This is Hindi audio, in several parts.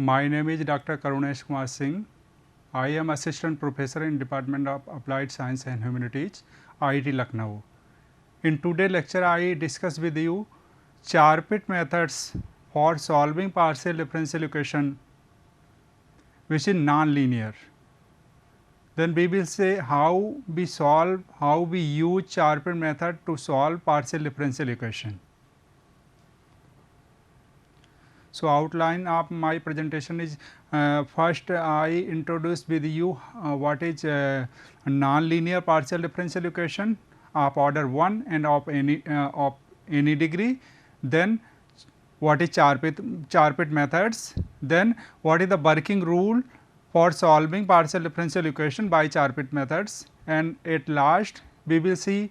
My name is Dr. Karunesh Kumar Singh. I am Assistant Professor in Department of Applied Science and Humanities, IIT Lucknow. In today's lecture, I discuss with you Char-Pit methods for solving partial differential equation which is non-linear. Then we will say how we use Char-Pit method to solve partial differential equation. So, outline of my presentation is first I introduce with you what is non-linear partial differential equation of order 1 and of any degree. Then what is Char-Pit methods, then what is the working rule for solving partial differential equation by Char-Pit methods, and at last we will see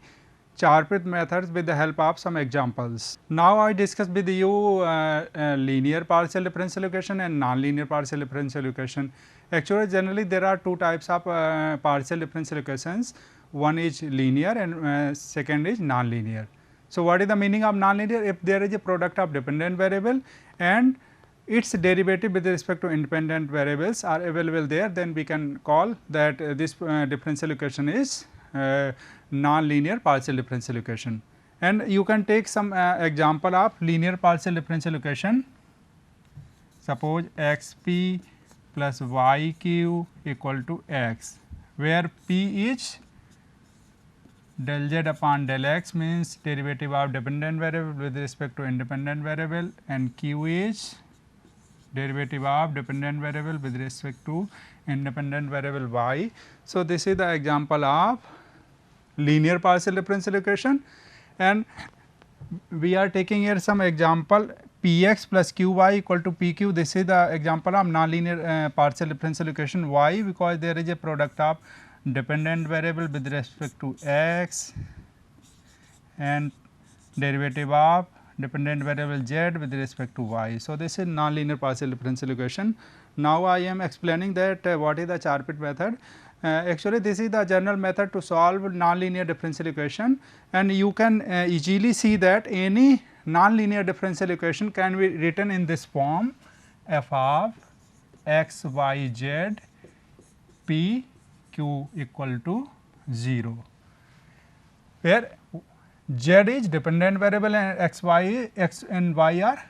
Char-Pit methods with the help of some examples. Now, I discuss with you linear partial differential equation and non-linear partial differential equation. Actually, generally there are two types of partial differential equations. One is linear and second is non-linear. So, what is the meaning of non-linear? If there is a product of dependent variable and its derivative with respect to independent variables are available there, then we can call that this differential equation is non-linear partial differential equation. And you can take some example of linear partial differential equation. Suppose x p plus y q equal to x, where p is del z upon del x, means derivative of dependent variable with respect to independent variable, and q is derivative of dependent variable with respect to independent variable y. So, this is the example of linear partial differential equation, and we are taking here some example p x plus q y equal to p q. This is the example of non-linear partial differential equation. Why? Because there is a product of dependent variable with respect to x and derivative of dependent variable z with respect to y. So, this is non-linear partial differential equation. Now, I am explaining that what is the Char-Pit method. Actually, this is the general method to solve non-linear differential equation, and you can easily see that any non-linear differential equation can be written in this form: f of x y z p q equal to 0, where z is dependent variable and x and y are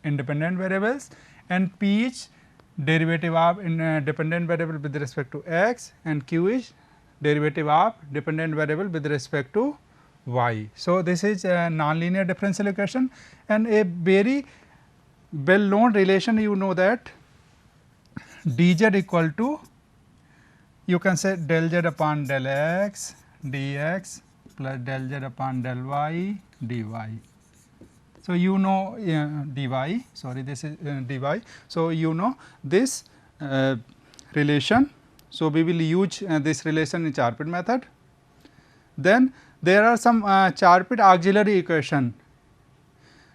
independent variables, and p is derivative of dependent variable with respect to x, and q is derivative of dependent variable with respect to y. So, this is a non-linear differential equation, and a very well known relation, you know, that dz equal to, you can say, del z upon del x dx plus del z upon del y dy. So, you know dy, sorry, this is dy. So, you know this relation. So, we will use this relation in Char-Pit method. Then there are some Char-Pit auxiliary equation.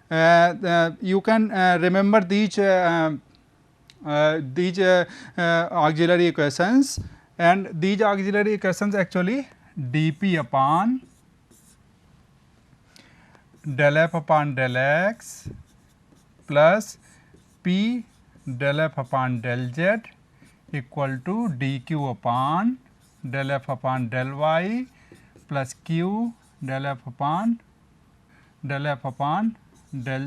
You can remember these auxiliary equations, and these auxiliary equations actually dp upon del f upon del x plus p del f upon del z equal to dq upon del f upon del y plus q del f upon del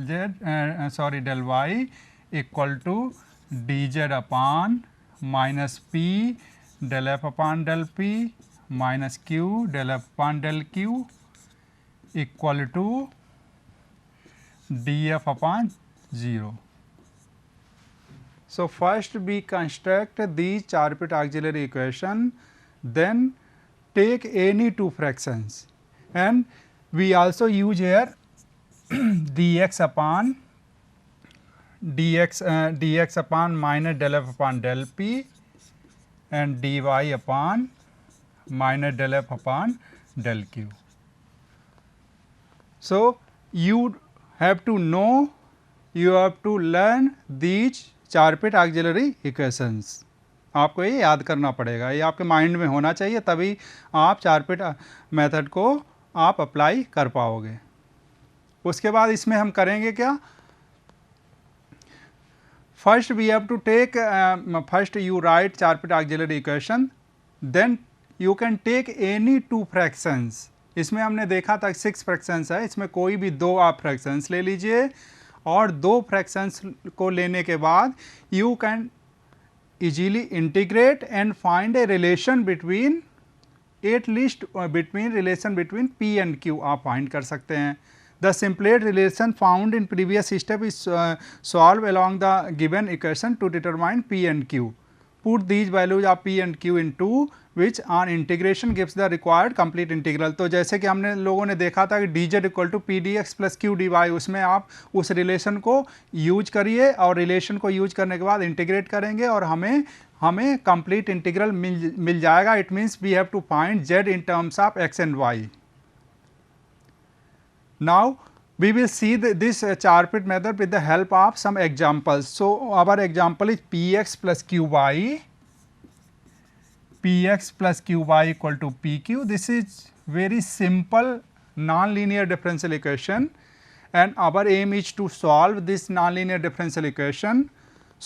z del y equal to dz upon minus p del f upon del p minus q del f upon del q equal to df upon 0. So, first we construct these Char-Pit auxiliary equation, then take any two fractions, and we also use here dx upon minus del f upon del p and dy upon minus del f upon del q. So, you have to know, you have to learn these Char-Pit auxiliary equations. आपको ये याद करना पड़ेगा, ये आपके माइंड में होना चाहिए, तभी आप Char-Pit मेथड को आप अप्लाई कर पाओगे. उसके बाद इसमें हम करेंगे क्या, first we have to take first you write Charpit auxiliary equation, then you can take any two fractions. इसमें हमने देखा था 6 फ्रैक्शंस है, इसमें कोई भी दो आप फ्रैक्शंस ले लीजिए और दो फ्रैक्शंस को लेने के बाद you can easily integrate and find a relation between at least between relation between P and Q आप फाइंड कर सकते हैं. The simplest relation found in previous step is solve along the given equation two determine P and Q. Put these values of p and q into which on integration gives the required complete integral. तो जैसे कि हमने लोगों ने देखा था कि dz equal to p d x plus q d y, उसमें आप उस रिलेशन को यूज करिए और रिलेशन को यूज करने के बाद इंटीग्रेट करेंगे और हमें कंप्लीट इंटीग्रल मिल जाएगा. It means we have to find z in terms of x and y. Now we will see this Charpit method with the help of some examples. So our example is px plus qy, px plus qy equal to pq. This is very simple non-linear differential equation and our aim is to solve this non-linear differential equation.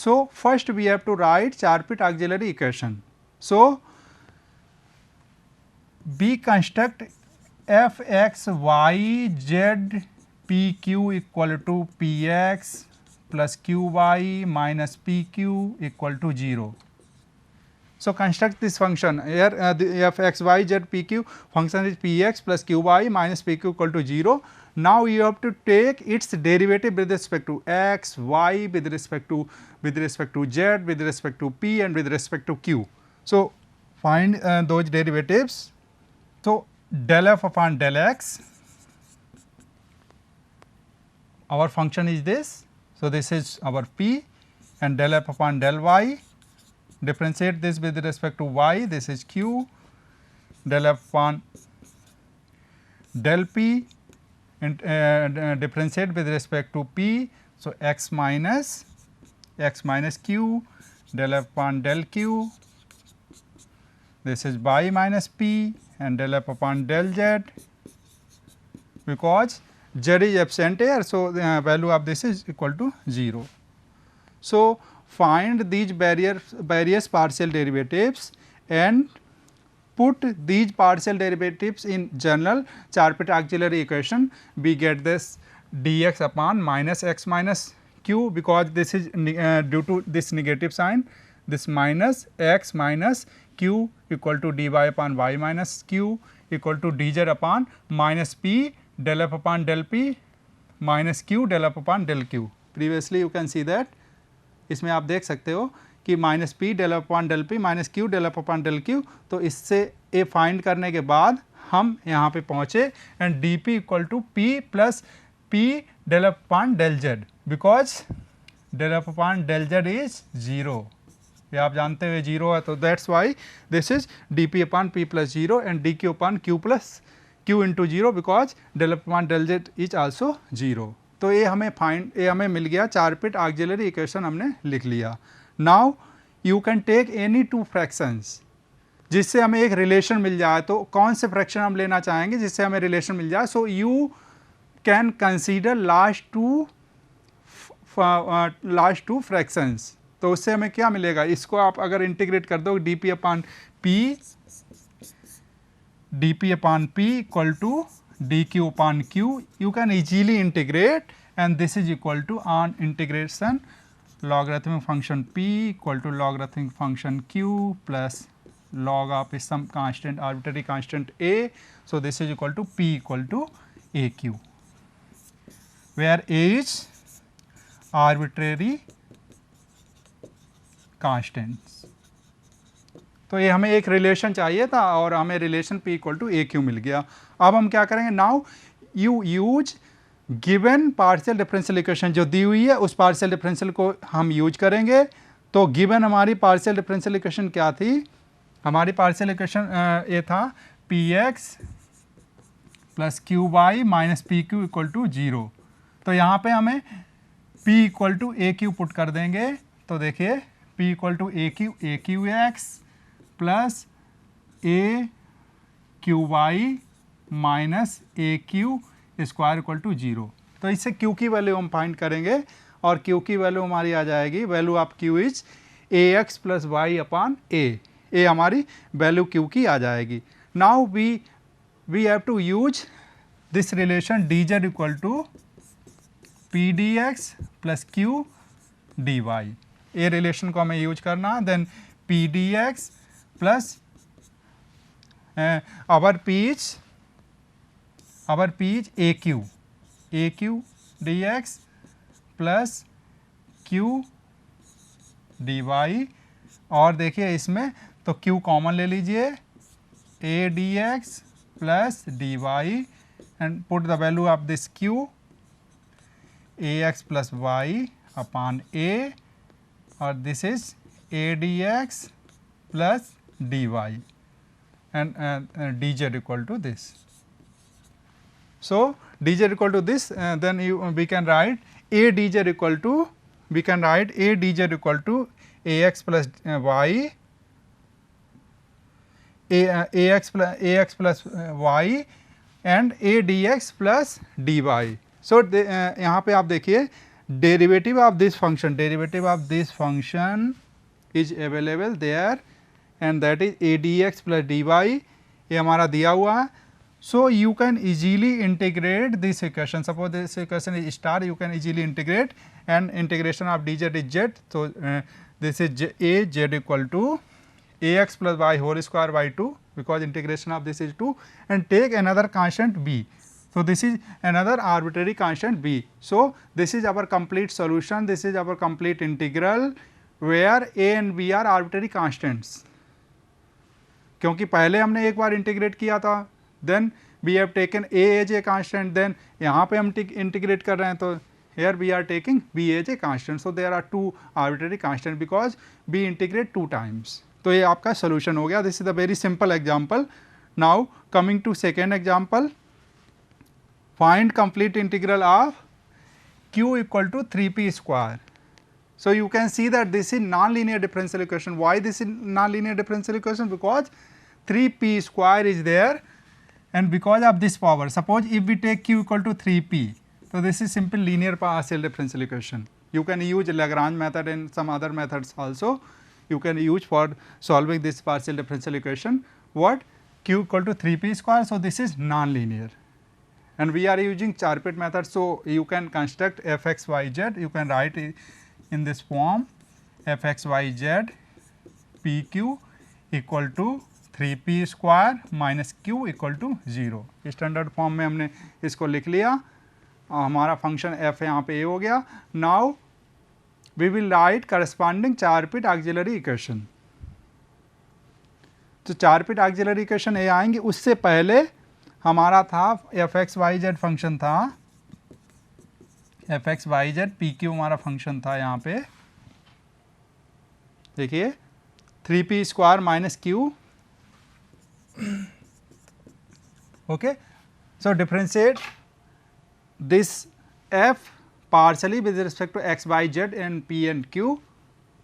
So first we have to write Charpit auxiliary equation. So we construct f x y z p q equal to p x plus q y minus p q equal to 0. So construct this function here, the f x y z p q function is p x plus q y minus p q equal to 0. Now you have to take its derivative with respect to x, y, with respect to z, with respect to p and with respect to q. So find those derivatives. So del f upon del x, our function is this. So this is our p, and del f upon del y, differentiate this with respect to y, this is q, del f upon del p, and differentiate with respect to p. So x minus q, del f upon del q, this is y minus p, and del f upon del z, because z is absent here, so the value of this is equal to 0. So find these various partial derivatives and put these partial derivatives in general Charpit auxiliary equation. We get this dx upon minus x minus q, because this is due to this negative sign, this minus x minus q equal to dy upon y minus q equal to dz upon minus p del f upon del p minus q del f upon del q. Previously you can see that, इसमें आप देख सकते हो कि minus p del f upon del p minus q del f upon del q. तो इससे ए फाइंड करने के बाद हम यहाँ पे पहुँचे and d p equal to p plus p del f upon del z, because del f upon del z is 0. ये आप जानते हुए 0 है, तो that's why this is d p upon p plus 0 and d q upon q plus q into 0, because del f upon del z is also 0. तो ये हमें मिल गया चारपिट ऑक्सिलरी इक्वेशन हमने लिख लिया. Now you can take any two fractions जिससे हमें एक रिलेशन मिल जाए. तो कौन से फ्रैक्शन हम लेना चाहेंगे जिससे हमें रिलेशन मिल जाए? So you can consider last two fractions. तो उससे हमें क्या मिलेगा? इसको आप अगर इंटीग्रेट कर दो D p upon p equal to dq upon q, you can easily integrate, and this is equal to on integration logarithmic function p equal to logarithmic function q plus log of some constant, arbitrary constant a. So this is equal to p equal to aq, where a is arbitrary constants. तो ये हमें एक रिलेशन चाहिए था और हमें relation p equal to a q मिल गया. अब हम क्या करेंगे? Now you use given partial differential equation जो दी हुई है उस पार्शियल डिफरेंशियल को हम यूज करेंगे. तो गिवन हमारी पार्शियल डिफरेंशियल इक्वेशन क्या थी? हमारी पार्शियल इक्वेशन ये था p x plus q y minus p q equal to 0. तो यहाँ पे हमें p equal to a q put कर देंगे. तो देखिए p equal to a q x plus a q y minus a q square equal to 0. तो इससे क्यू की वैल्यू हम फाइंड करेंगे और Q की वैल्यू हमारी आ जाएगी, value of Q is AX plus y upon a हमारी वैल्यू Q की आ जाएगी. Now we have to use this relation dz equal to p d x plus q d y. ये रिलेशन को हमें यूज करना. Then p d x plus our P is AQ dx plus Q dy. और देखिए इसमें तो Q कॉमन ले लीजिए, A dx plus dy and put the value of this Q AX plus y upon A और this is A dx plus dy and dz equal to this. So dz equal to this, then we can write a dz equal to, we can write a dz equal to ax plus y, ax plus y and a dx plus dy. So यहाँ पे आप देखिए derivative of this function is available there and that is a dx plus dy. ये हमारा दिया हुआ है. So you can easily integrate this equation. Suppose this equation is star, you can easily integrate, and integration of dz is z. So this is a z equal to ax plus y whole square by 2, because integration of this is 2, and take another constant b. So this is another arbitrary constant b. So this is our complete solution. This is our complete integral where a and b are arbitrary constants. क्योंकि पहले हमने एक बार इंटीग्रेट किया था, then we have taken a as a constant, then यहाँ पे हम इंटीग्रेट कर रहे हैं तो here we are taking b as a constant. So there are two arbitrary constant because b integrate 2 times. तो ये आपका solution हो गया. This is a very simple example. Now coming to second example, find complete integral of q equal to 3p square. So you can see that this is non-linear differential equation. Why this is non-linear differential equation? Because 3p square is there, and because of this power, suppose if we take q equal to 3p, so this is simple linear partial differential equation. You can use Lagrange method and some other methods also you can use for solving this partial differential equation. What? Q equal to 3p square, so this is non-linear. And we are using Charpit method, so you can construct fx, y, z. You can write it in this form, fx, y, z pq equal to 3p square minus q equal to 0. Standard form में हमने इसको लिख लिया. हमारा फंक्शन f यहाँ पे a हो गया. Now we will write corresponding Charpit auxiliary equation. तो चारपिट ऑक्सिलरी इक्वेशन ए आएंगे. उससे पहले हमारा था fx,y,z फंक्शन था, fx,y,z pq हमारा फंक्शन था. यहाँ पे देखिए 3p square minus q. Okay, so differentiate this f partially with respect to x, y, z and p and q.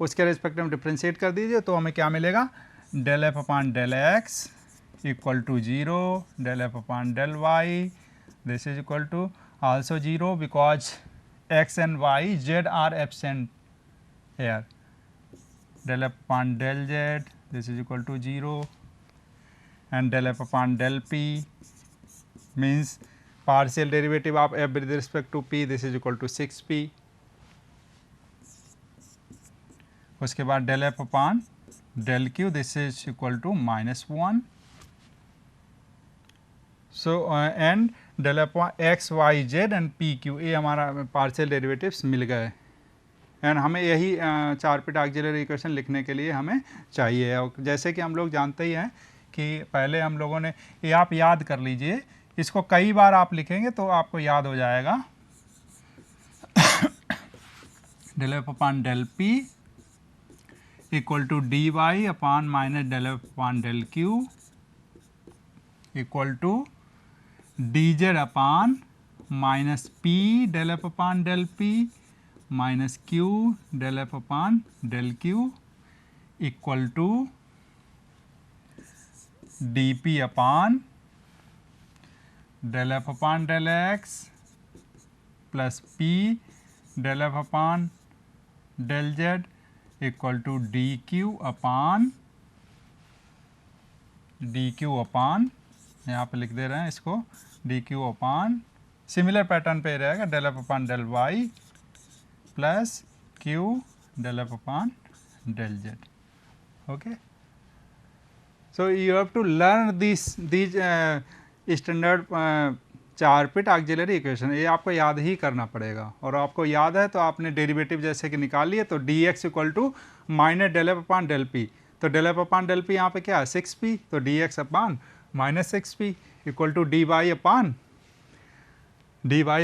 उसके रिस्पेक्ट में डिफ्रेंशिएट कर दीजिए तो हमें क्या मिलेगा, del f upon del x equal to 0, del f upon del y this is equal to also 0 because x and y z are absent here. Del f upon del z this is equal to 0 and del f upon del p means partial derivative of f with respect to p, this is equal to 6p. उसके बाद del f upon del q this is equal to -1. So and del f upon x, y, z and p, q ये हमारा partial derivatives मिल गए. एंड हमें यही चारपिट ऑक्सिलरी इक्वेशन लिखने के लिए हमें चाहिए. और जैसे कि हम लोग जानते ही हैं कि पहले हम लोगों ने ये, आप याद कर लीजिए, इसको कई बार आप लिखेंगे तो आपको याद हो जाएगा. Del f upon del p equal to d y upon minus del f upon del q equal to d z upon minus p del f upon del p minus q del f upon del q equal to d p upon del f upon del x plus p del f upon del z equal to dq upon यहाँ पे लिख दे रहे हैं इसको dq अपॉन सिमिलर पैटर्न पे रहेगा del f upon del y plus q del f upon del z. Okay. So you have to learn these standard 4-bit auxiliary equation. ये आपको याद ही करना पड़ेगा और आपको याद है तो आपने डेरिवेटिव जैसे कि निकाल लिए तो dx equal to minus del f upon del p. तो del f upon del p यहाँ पे क्या है 6p, तो dx upon minus 6p equal to dy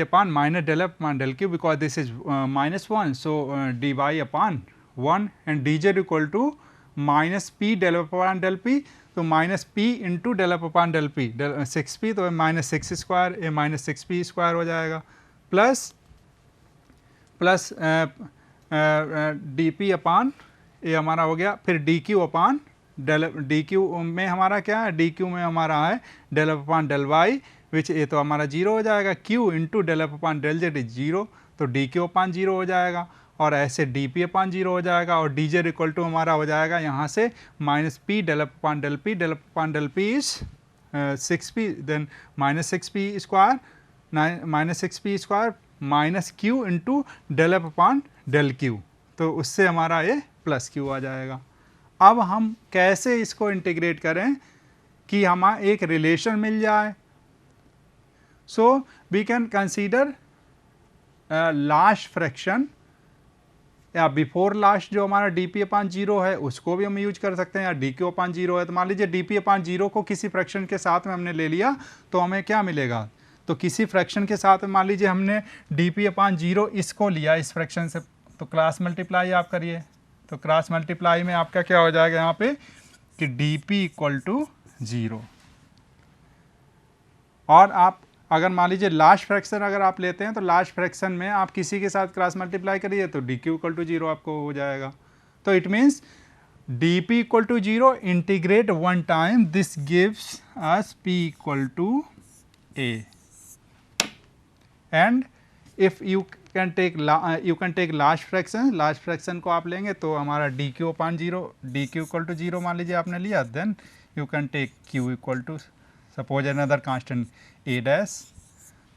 upon minus del f upon del q because this is minus 1, so dy upon 1 and dz equal to minus p del f upon del p. तो minus p into del f upon del p 6p, तो माइनस 6 स्क्वायर, ये माइनस 6p स्क्वायर हो जाएगा प्लस डी पी अपॉन ये हमारा हो गया, फिर d q upon d q में हमारा क्या है, डी क्यू में हमारा है del f upon del y which ये तो हमारा जीरो हो जाएगा, q into del f upon del z is zero, तो डी क्यू अपॉन जीरो हो जाएगा और ऐसे डी पी अपॉन जीरो हो जाएगा और डी जेड इक्वल टू हमारा हो जाएगा यहाँ से minus p del f upon del p is 6p, then minus 6p square minus q into del f upon del q, तो उससे हमारा ये प्लस क्यू आ जाएगा. अब हम कैसे इसको इंटीग्रेट करें कि हमें एक रिलेशन मिल जाए. So we can consider last fraction या बिफोर लास्ट जो हमारा डी पी अपॉन जीरो है उसको भी हम यूज कर सकते हैं, या डी क्यू अपॉन जीरो है तो मान लीजिए डी पी अपॉन जीरो को किसी फ्रैक्शन के साथ में हमने ले लिया तो हमें क्या मिलेगा, तो किसी फ्रैक्शन के साथ में मान लीजिए हमने डी पी अपॉन जीरो इसको लिया इस फ्रैक्शन से, तो क्रॉस मल्टीप्लाई आप करिए, तो क्रॉस मल्टीप्लाई में आपका क्या हो जाएगा यहाँ पे कि d p equal to zero. और आप अगर मान लीजिए लास्ट फ्रैक्शन अगर आप लेते हैं तो लास्ट फ्रैक्शन में आप किसी के साथ क्रॉस मल्टीप्लाई करिए तो d q equal to zero आपको हो जाएगा. तो it means d p equal to zero integrate one time, this gives us p equal to a. And if you can take last fraction को आप लेंगे तो हमारा d q upon zero, d q equal to zero मान लीजिए आपने लिया, then you can take q equal to suppose another constant a dash,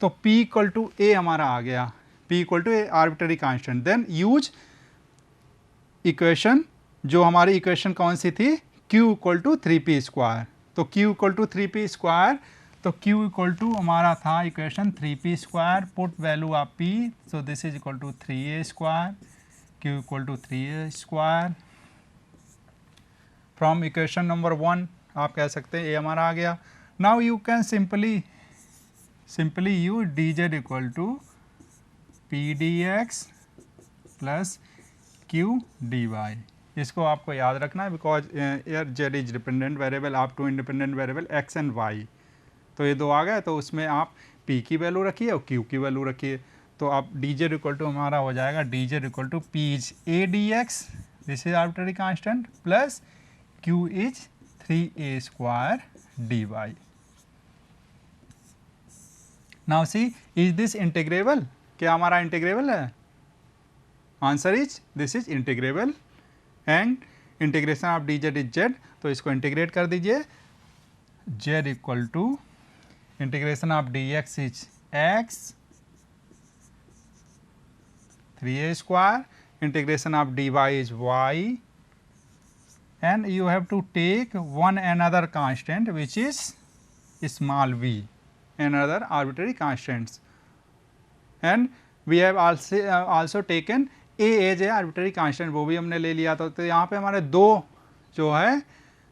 तो p इक्वल टू ए हमारा आ गया, p equal to a arbitrary constant. Then use equation, जो हमारी इक्वेशन कौन सी थी, q equal to 3p square, तो q equal to 3p square, तो q इक्वल टू हमारा था equation 3p square, put value of p, so this is equal to 3a square, q equal to 3a square. From equation number 1 आप कह सकते हैं a हमारा आ गया. Now you can simply use dz equal to p dx plus q dy. इसको आपको याद रखना है because here z is dependent variable आप two independent variable x and y, तो ये दो आ गए तो उसमें आप p की वैल्यू रखिए और q की वैल्यू रखिए, तो आप dz इक्वल टू हमारा हो जाएगा dz equal to p is a dx, this is arbitrary constant, plus q is 3a square dy. Now see is this integrable, क्या हमारा इंटीग्रेबल है, answer is this is integrable. And integration of d z is z, तो इसको इंटीग्रेट कर दीजिए, z equal to integration of d x is x 3a square, integration of d y is y, and you have to take one another constant which is small v, another arbitrary constants, and we have also taken a as a arbitrary constant, वो भी हमने ले लिया. तो यहाँ पे हमारे दो जो है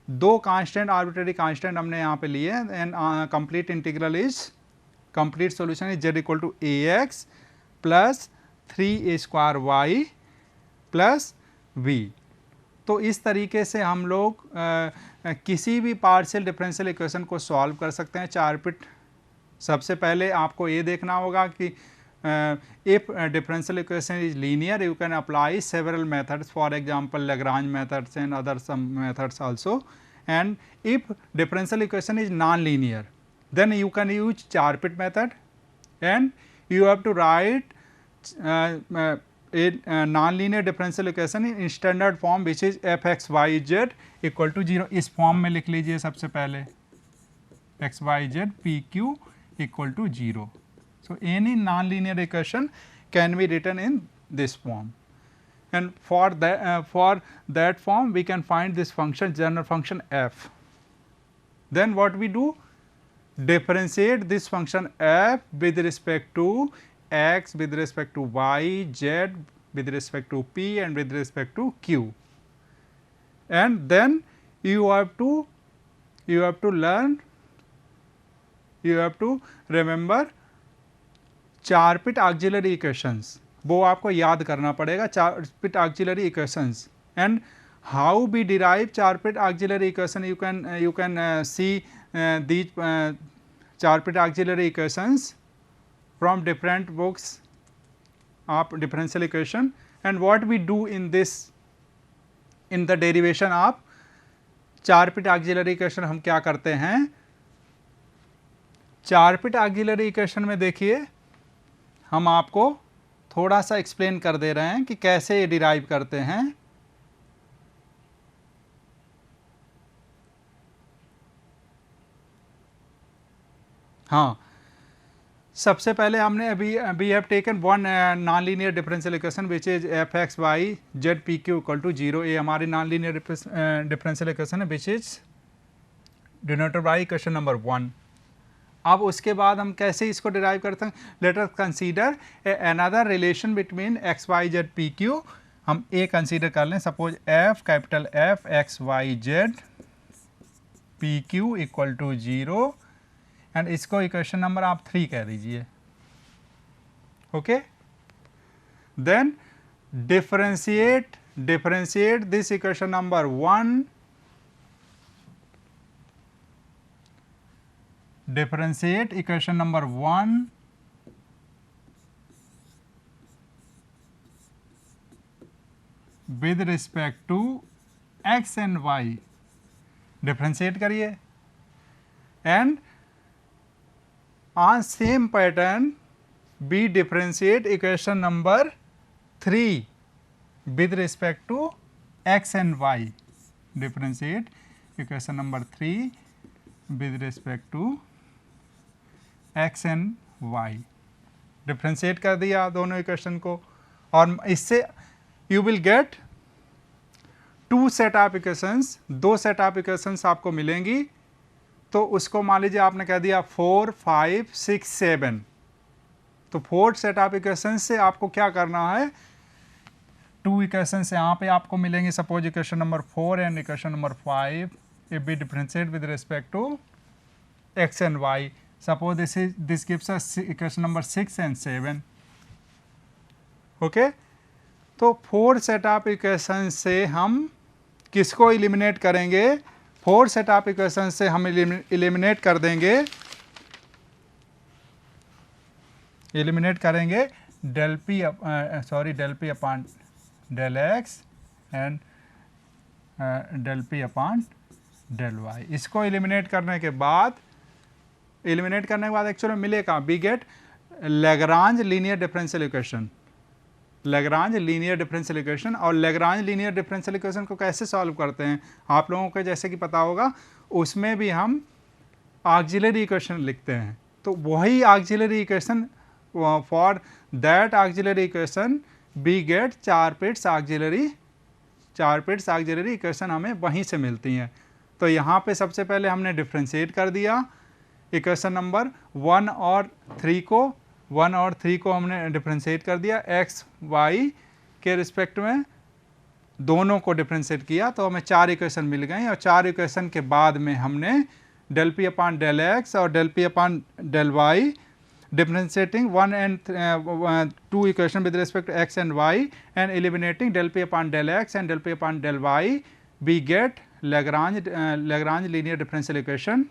दो कांस्टेंट आर्बिट्ररी कांस्टेंट हमने यहाँ पे लिए, and complete integral is complete solution is z equal to a x plus 3a square y plus v. तो इस तरीके से हम लोग किसी भी पार्शियल डिफरेंशियल इक्वेशन को सॉल्व कर सकते हैं 4-bit. सबसे पहले आपको ये देखना होगा कि if differential equation is linear you can apply several methods, for example Lagrange methods and other some methods also. And if differential equation is non linear then you can use 4-bit method, and you have to write a non-linear differential equation in standard form which is f x y z equal to 0. इस फॉर्म में लिख लीजिए सबसे पहले x y z p q equal to 0. So any non-linear equation can be written in this form, and for that form we can find this function, general function f. Then what we do? Differentiate this function f with respect to x, with respect to y, z, with respect to p, and with respect to q. And then you have to learn, you have to remember Charpit auxiliary equations, वो आपको याद करना पड़ेगा, Charpit auxiliary equations. And how we derive Charpit auxiliary equation, you can see these Charpit auxiliary equations from different books of differential equation. And what we do in this, in the derivation of Charpit auxiliary equation, हम क्या करते हैं? चारपिट ऑक्सिलरी इक्वेशन में देखिए हम आपको थोड़ा सा एक्सप्लेन कर दे रहे हैं कि कैसे ये डिराइव करते हैं. हाँ, सबसे पहले हमने we have taken one non linear differential equation which is f x y z p q equal to 0. ये हमारी नॉन लीनियर डिफरेंशियल इक्वेशन है which is denoted by equation number 1. अब उसके बाद हम कैसे इसको डिराइव करते हैं? Let us consider another relation between x y z p q. हम ए कंसीडर कर लें, suppose f capital f x y z p q equal to 0, and इसको इक्वेशन नंबर आप 3 कह दीजिए. Okay, then differentiate this equation number 1, differentiate equation number 1 with respect to x and y. differentiate करिए, and on same pattern we differentiate equation number 3 with respect to x and y. differentiate equation number 3 with respect to x and y. Differentiate कर दिया दोनों इक्वेशन को, और इससे you will get 2 set of equations, 2 set of equations आपको मिलेंगी. तो उसको मान लीजिए आपने कह दिया 4, 5, 6, 7. तो 4 सेट ऑफ इक्वेशंस से आपको क्या करना है? 2 इक्वेशंस यहाँ पे आपको मिलेंगे, suppose equation number 4 and equation number 5. if we differentiate with respect to x and y, suppose this gives us equation number 6 and 7. okay, तो 4 सेट ऑफ इक्वेशन से हम किसको इलिमिनेट करेंगे? 4 सेट ऑफ इक्वेशन से हम इलिमिनेट कर देंगे, del p upon del x and del p upon del y. इसको एलिमिनेट करने के बाद एक्चुअली मिलेगा, we get Lagrange linear differential equation. Lagrange linear differential equation, और लैग्रांज लीनियर डिफरेंशियल इक्वेशन को कैसे सॉल्व करते हैं आप लोगों को जैसे कि पता होगा, उसमें भी हम ऑक्सिलरी इक्वेशन लिखते हैं. तो वही auxiliary equation, for that auxiliary equation we get Charpit's auxiliary equation हमें वहीं से मिलती हैं. तो यहाँ पे सबसे पहले हमने डिफ्रेंशिएट कर दिया इक्वेशन नंबर 1 और 3 को हमने डिफ्रेंशिएट कर दिया, एक्स वाई के रिस्पेक्ट में दोनों को डिफ्रेंशिएट किया, तो हमें 4 इक्वेशन मिल गई. और 4 इक्वेशन के बाद में हमने del p upon del x और del p upon del y, differentiating 1 and 2 equation with respect to x and y and eliminating del p upon del x and del p upon del y, we get Lagrange linear differential equation.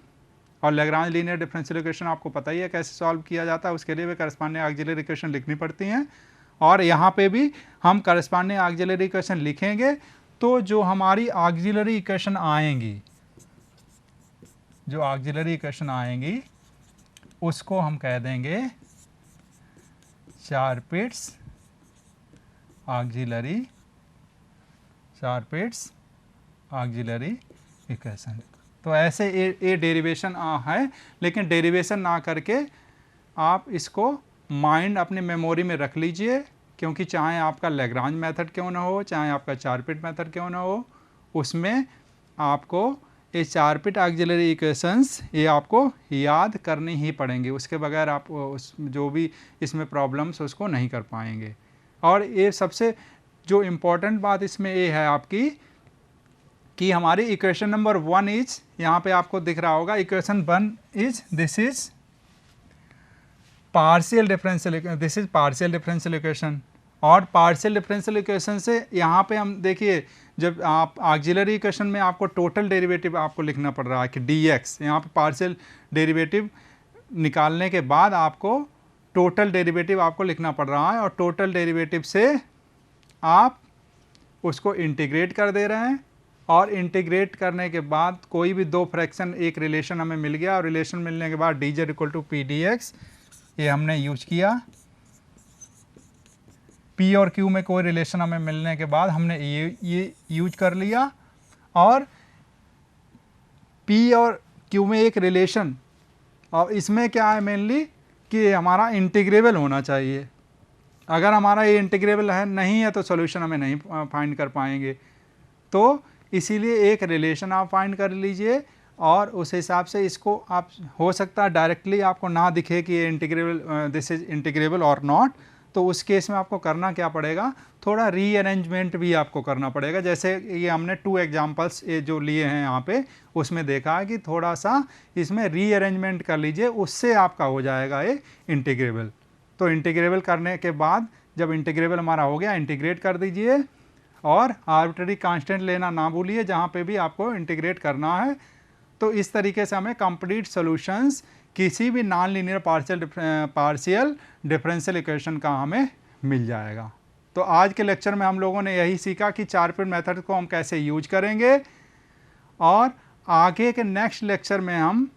और Lagrange linear differential equation आपको पता ही है कैसे सॉल्व किया जाता है, उसके लिए भी करस्पॉन्डिंग ऑक्सिलरी इक्वेशन लिखनी पड़ती हैं. और यहाँ पे भी हम करस्पॉन्डिंग ऑक्सिलरी इक्वेशन लिखेंगे, तो जो हमारी ऑक्सिलरी इक्वेशन आएंगी, उसको हम कह देंगे चारपिट्स ऑक्सिलरी शार्पिट्स ऑक्सिलरी इक्वेशन। तो ऐसे ये डेरिवेशन है, लेकिन डेरिवेशन ना करके आप इसको माइंड अपनी मेमोरी में रख लीजिए, क्योंकि चाहे आपका लैग्रांज मेथड क्यों ना हो, चाहे आपका चारपिट मेथड क्यों ना हो, उसमें आपको ये चारपिट ऑक्सिलरी इक्वेशंस ये आपको याद करनी ही पड़ेंगी, उसके बगैर आप उस जो भी इसमें प्रॉब्लम्स उसको नहीं कर पाएंगे। और ये सबसे जो इम्पोर्टेंट बात इसमें ये है आपकी कि हमारी इक्वेशन नंबर 1 इज, यहाँ पे आपको दिख रहा होगा equation 1 is this is partial differential, this is partial differential equation. और पार्शियल डिफरेंशियल इक्वेशन से यहाँ पे हम देखिए, जब आप ऑक्सिलरी इक्वेशन में आपको टोटल डेरिवेटिव आपको लिखना पड़ रहा है कि dx, यहाँ पे पार्शियल डेरिवेटिव निकालने के बाद आपको टोटल डेरिवेटिव आपको लिखना पड़ रहा है, और टोटल डेरिवेटिव से आप उसको इंटीग्रेट कर दे रहे हैं, और इंटीग्रेट करने के बाद कोई भी दो फ्रैक्शन, एक रिलेशन हमें मिल गया, और रिलेशन मिलने के बाद dz equal to p d x ये हमने यूज किया। P और Q में कोई रिलेशन हमें मिलने के बाद हमने ये यूज कर लिया, और P और Q में एक रिलेशन, और इसमें क्या है मेनली कि हमारा इंटीग्रेबल होना चाहिए। अगर हमारा ये इंटीग्रेबल है नहीं है तो सॉल्यूशन हमें नहीं फाइंड कर पाएंगे। तो इसीलिए एक रिलेशन आप फाइंड कर लीजिए, और उस हिसाब से इसको आप, हो सकता है डायरेक्टली आपको ना दिखे कि ये इंटीग्रेबल, दिस इज इंटीग्रेबल और नॉट, तो उस केस में आपको करना क्या पड़ेगा, थोड़ा रीअरेंजमेंट भी आपको करना पड़ेगा। जैसे ये हमने 2 एग्जांपल्स ये जो लिए हैं यहाँ पे, उसमें देखा है कि थोड़ा सा इसमें रीअरेंजमेंट कर लीजिए, उससे आपका हो जाएगा ये इंटीग्रेबल। तो इंटीग्रेबल करने के बाद जब इंटीग्रेबल हमारा हो गया, इंटीग्रेट कर दीजिए, और आर्बिट्ररी कांस्टेंट लेना ना भूलिए जहाँ पे भी आपको इंटीग्रेट करना है। तो इस तरीके से हमें कंप्लीट सॉल्यूशंस किसी भी non linear partial differential equation का हमें मिल जाएगा। तो आज के लेक्चर में हम लोगों ने यही सीखा कि चारपिट मेथड को हम कैसे यूज करेंगे, और आगे के नेक्स्ट लेक्चर में हम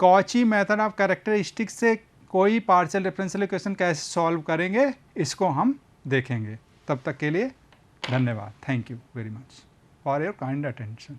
कॉची मेथड ऑफ कैरेक्टरिस्टिक्स से कोई पार्शियल डिफरेंशियल इक्वेशन कैसे सॉल्व करेंगे, इसको हम देखेंगे। तब तक के लिए धन्यवाद। Thank you very much for your kind attention.